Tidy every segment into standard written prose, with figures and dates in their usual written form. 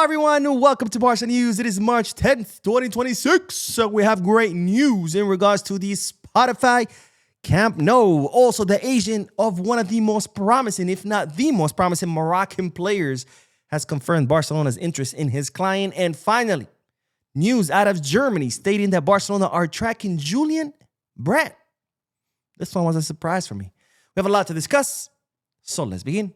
Hello everyone, welcome to Barca News. It is March 10th, 2026. So we have great news in regards to the Spotify Camp Nou. Also, the agent of one of the most promising, if not the most promising Moroccan players has confirmed Barcelona's interest in his client. And finally, news out of Germany stating that Barcelona are tracking Julian Brandt. This one was a surprise for me. We have a lot to discuss, so let's begin.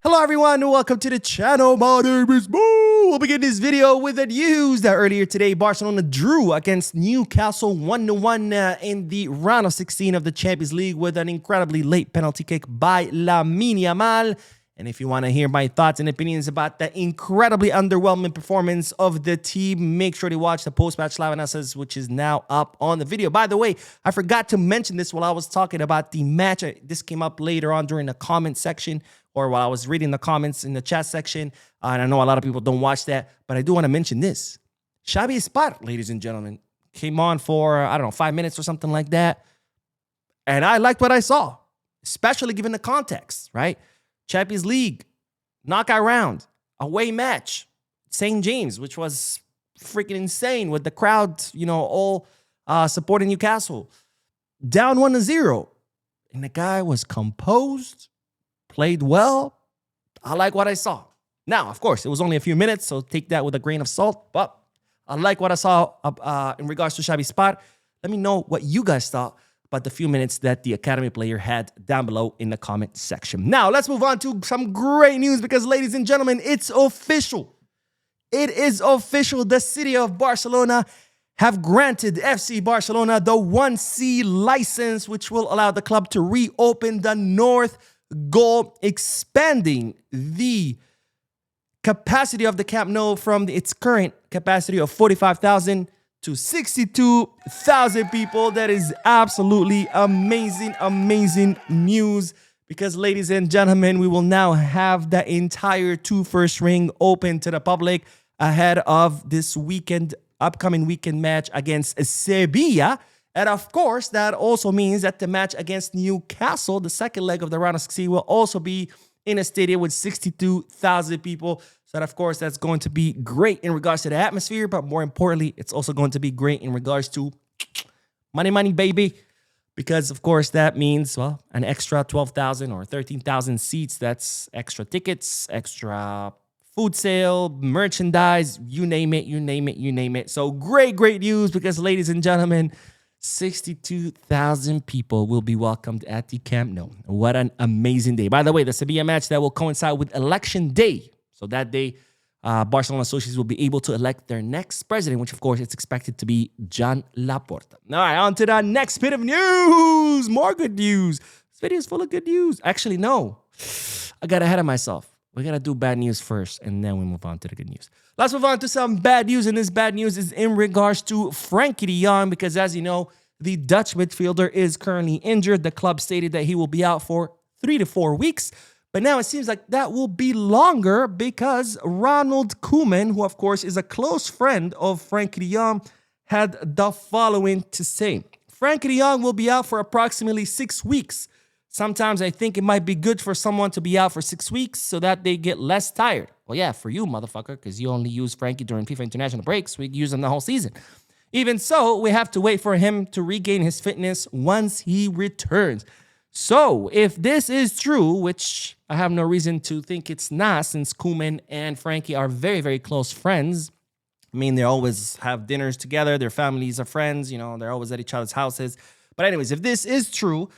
Hello everyone, welcome to the channel. My name is Boo. We'll begin this video with the news that earlier today, Barcelona drew against Newcastle 1-1 in the round of 16 of the Champions League with an incredibly late penalty kick by Lamine Yamal. And if you want to hear my thoughts and opinions about the incredibly underwhelming performance of the team, make sure to watch the post-match live analysis, which is now up on the video. By the way, I forgot to mention this while I was talking about the match. This came up later on during the comment section, or while I was reading the comments in the chat section. And I know a lot of people don't watch that, but I do want to mention this. Xavi Espart, ladies and gentlemen, came on for, I don't know, 5 minutes or something like that. And I liked what I saw, especially given the context, right? Champions League, knockout round, away match, St. James, which was freaking insane with the crowd, all supporting Newcastle. Down 1-0. And the guy was composed, played well. I like what I saw. Now, of course, it was only a few minutes, so take that with a grain of salt. But I like what I saw in regards to Xavi Espart. Let me know what you guys thought about the few minutes that the Academy player had down below in the comment section. Now, let's move on to some great news because, ladies and gentlemen, it's official. It is official. The city of Barcelona have granted FC Barcelona the 1C license, which will allow the club to reopen the North Goal, expanding the capacity of the Camp Nou from its current capacity of 45,000 to 62,000 people. That is absolutely amazing, amazing news because, ladies and gentlemen, we will now have the entire first ring open to the public ahead of this upcoming weekend match against Sevilla. And of course, that also means that the match against Newcastle, the second leg of the round of 16, will also be in a stadium with 62,000 people. So, of course, that's going to be great in regards to the atmosphere. But more importantly, it's also going to be great in regards to money, baby. Because, of course, that means, well, an extra 12,000 or 13,000 seats. That's extra tickets, extra food sale, merchandise, you name it, you name it, you name it. So great news because, ladies and gentlemen, 62,000 people will be welcomed at the Camp Nou. What an amazing day. By the way, the Sevilla match that will coincide with election day. So that day, Barcelona associates will be able to elect their next president, which, of course, it's expected to be Joan Laporta. All right, on to the next bit of news. More good news. This video is full of good news. Actually, no. I got ahead of myself. We got to do bad news first, and then we move on to the good news. Let's move on to some bad news, and this bad news is in regards to Frenkie de Jong, because as you know, the Dutch midfielder is currently injured. The club stated that he will be out for 3 to 4 weeks, but now it seems like that will be longer because Ronald Koeman, who of course is a close friend of Frenkie de Jong, had the following to say. Frenkie de Jong will be out for approximately 6 weeks. Sometimes I think it might be good for someone to be out for 6 weeks so that they get less tired. Well, yeah, for you, motherfucker, because you only use Frenkie during FIFA international breaks. We use him the whole season. Even so, we have to wait for him to regain his fitness once he returns. So, if this is true, which I have no reason to think it's not, since Koeman and Frenkie are very, very close friends. I mean, they always have dinners together. Their families are friends. They're always at each other's houses. But anyways, if this is true,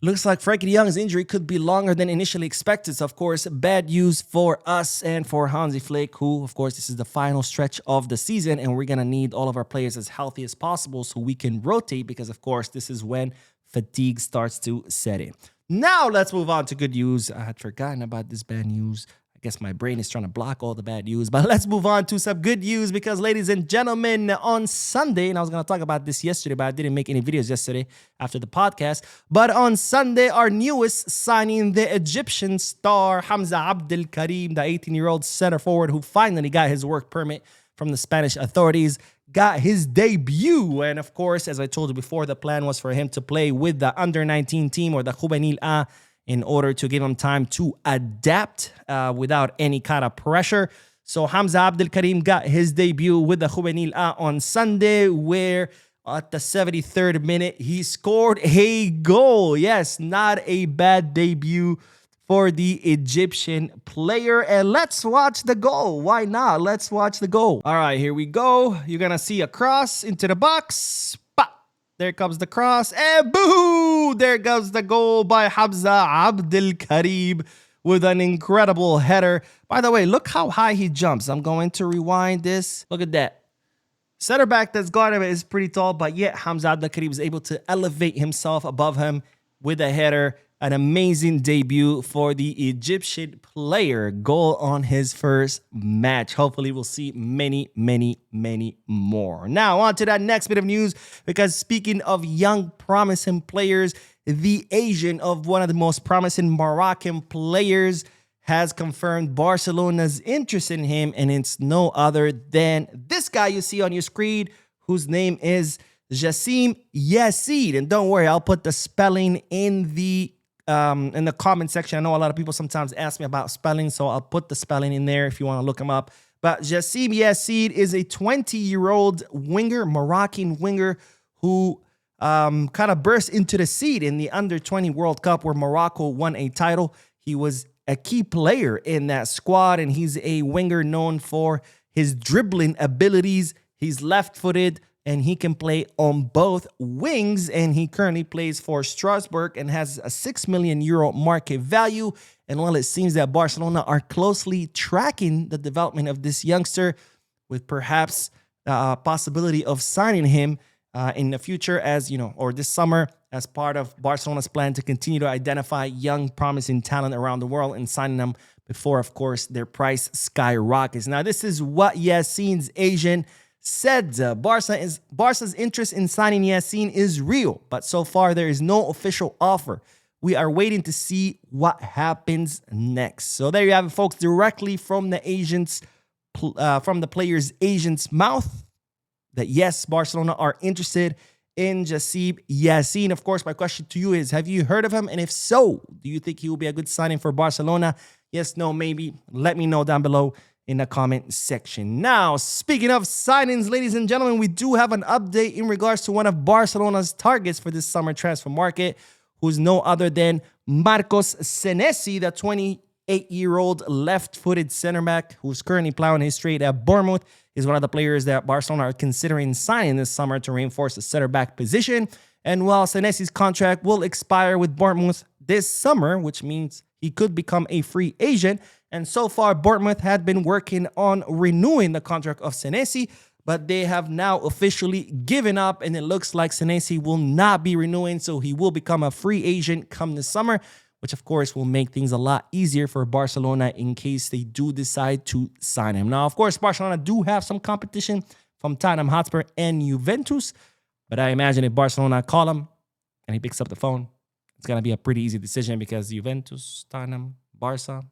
looks like Frenkie de Jong's injury could be longer than initially expected. So, of course, bad news for us and for Hansi Flick, who, of course, this is the final stretch of the season, and we're going to need all of our players as healthy as possible so we can rotate because, of course, this is when fatigue starts to set in. Now, let's move on to good news. I had forgotten about this bad news. I guess my brain is trying to block all the bad news, but let's move on to some good news because, ladies and gentlemen, on Sunday, and I was going to talk about this yesterday, but I didn't make any videos yesterday after the podcast, but on Sunday, our newest signing, the Egyptian star Hamza Abdel Karim, the 18-year-old center forward who finally got his work permit from the Spanish authorities, got his debut. And of course, as I told you before, the plan was for him to play with the under-19 team or the Juvenil A in order to give him time to adapt without any kind of pressure. So Hamza Abdel Karim got his debut with the Juvenil A on Sunday, where at the 73rd minute, he scored a goal. Yes, not a bad debut for the Egyptian player. And let's watch the goal. Why not? Let's watch the goal. All right, here we go. You're going to see a cross into the box. Pop. There comes the cross. And boo! There goes the goal by Hamza Abdel Karim with an incredible header. By the way, look how high he jumps. I'm going to rewind this. Look at that. Center back that's got him is pretty tall, but yet Hamza Abdel Karim was able to elevate himself above him with a header. An amazing debut for the Egyptian player. Goal on his first match. Hopefully we'll see many, many, many more. Now on to that next bit of news, because speaking of young promising players, the agent of one of the most promising Moroccan players has confirmed Barcelona's interest in him, and it's no other than this guy you see on your screen, whose name is Jassim Yassid. And don't worry, I'll put the spelling in the comment section. I know a lot of people sometimes ask me about spelling, so I'll put the spelling in there if you want to look him up. But Jassim Yassid is a 20-year-old winger, Moroccan winger, who kind of burst into the scene in the Under-20 World Cup where Morocco won a title. He was a key player in that squad, and he's a winger known for his dribbling abilities. He's left-footed, and he can play on both wings, and he currently plays for Strasbourg and has a €6 million market value. And while it seems that Barcelona are closely tracking the development of this youngster, with perhaps a possibility of signing him in the future, as you know, or this summer, as part of Barcelona's plan to continue to identify young, promising talent around the world and signing them before, of course, their price skyrockets. Now, this is what Yassin's agent said. Barca's interest in signing Yassin is real, but so far there is no official offer. We are waiting to see what happens next. So there you have it, folks, directly from the player's agent's mouth, that yes, Barcelona are interested in Jassim Yassin. Of course, my question to you is, have you heard of him? And if so, do you think he will be a good signing for Barcelona? Yes, no, maybe. Let me know down below in the comment section. Now, speaking of signings, ladies and gentlemen, we do have an update in regards to one of Barcelona's targets for this summer transfer market, who's no other than Marcos Senesi, the 28-year-old left-footed center back who's currently plowing his trade at Bournemouth. Is one of the players that Barcelona are considering signing this summer to reinforce the center back position. And while Senesi's contract will expire with Bournemouth this summer, which means he could become a free agent, and so far Bournemouth had been working on renewing the contract of Senesi, but they have now officially given up, and it looks like Senesi will not be renewing, so he will become a free agent come this summer, which of course will make things a lot easier for Barcelona in case they do decide to sign him. Now, of course, Barcelona do have some competition from Tottenham Hotspur and Juventus, but I imagine if Barcelona call him and he picks up the phone, it's going to be a pretty easy decision, because Juventus, Tottenham, Barca,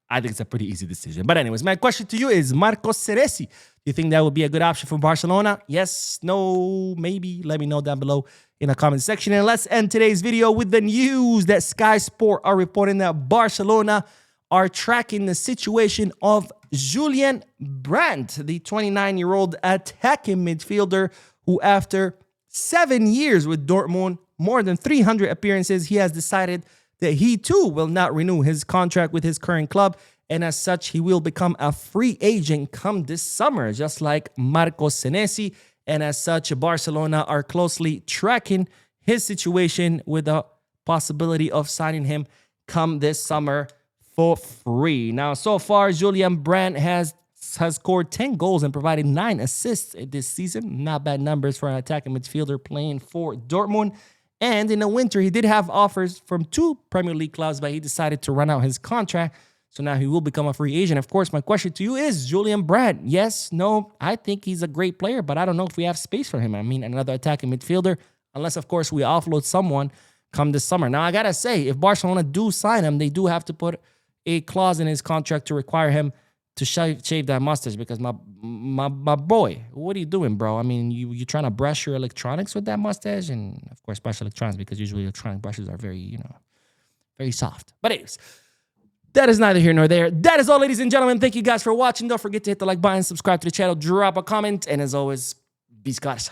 I think it's a pretty easy decision. But anyways, my question to you is, Marcos Senesi, do you think that would be a good option for Barcelona? Yes, no, maybe? Let me know down below in the comment section. And let's end today's video with the news that Sky Sport are reporting that Barcelona are tracking the situation of Julian Brandt, the 29-year-old attacking midfielder who, after 7 years with Dortmund, more than 300 appearances, he has decided that he too will not renew his contract with his current club, and as such, he will become a free agent come this summer, just like Marcos Senesi. And as such, Barcelona are closely tracking his situation with the possibility of signing him come this summer for free. Now, so far, Julian Brandt has scored 10 goals and provided 9 assists this season. Not bad numbers for an attacking midfielder playing for Dortmund. And in the winter, he did have offers from 2 Premier League clubs, but he decided to run out his contract. So now he will become a free agent. Of course, my question to you is, Julian Brandt, yes, no, I think he's a great player, but I don't know if we have space for him. I mean, another attacking midfielder, unless, of course, we offload someone come this summer. Now, I got to say, if Barcelona do sign him, they do have to put a clause in his contract to require him to shave that mustache, because my boy, what are you doing, bro? I mean, you trying to brush your electronics with that mustache? And, of course, brush electronics, because usually electronic brushes are very, Very soft. But anyways, that is neither here nor there. That is all, ladies and gentlemen. Thank you guys for watching. Don't forget to hit the like button, subscribe to the channel, drop a comment, and as always, be Scottish.